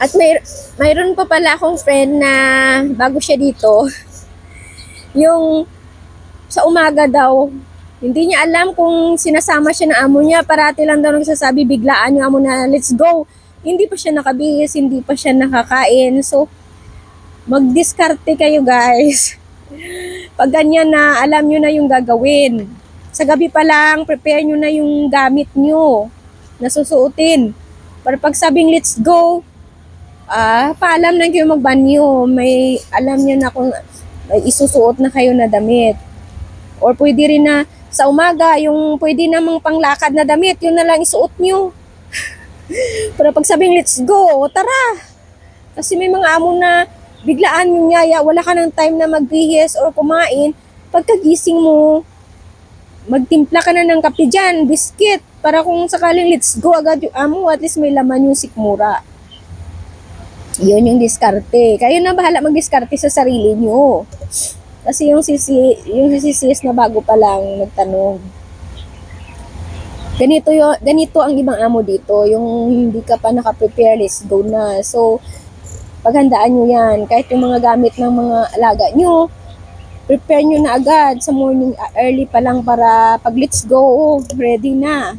At mayroon pa pala akong friend na bago siya dito, yung sa umaga daw, hindi niya alam kung sinasama siya ng amo niya. Parati lang daw nagsasabi, biglaan yung amo na, let's go. Hindi pa siya nakabihis, hindi pa siya nakakain. So, magdiskarte kayo guys. Pag ganyan na, alam nyo na yung gagawin. Sa gabi pa lang, prepare nyo na yung gamit nyo na susuotin. Para pag sabing let's go, paalam na kayo magbanyo. May alam nyo na kung may isusuot na kayo na damit. Or pwede rin na sa umaga, yung pwede namang panglakad na damit, yun na lang isuot nyo. Para pag sabing let's go, tara. Kasi may mga amo na biglaan yung yaya, wala ka ng time na magbihis or kumain. Pagkagising mo, magtimpla ka na ng kape dyan, biscuit, para kung sakaling let's go agad yung amo, at least may laman yung sikmura. Yun yung diskarte. Kayo na bahala mag-diskarte sa sarili nyo. Kasi yung sis na bago pa lang nagtanong. Ganito ang ibang amo dito. Yung hindi ka pa naka-prepare, let's go na. So, paghandaan nyo yan. Kahit yung mga gamit ng mga alaga nyo, prepare nyo na agad sa morning, early pa lang para pag let's go, ready na.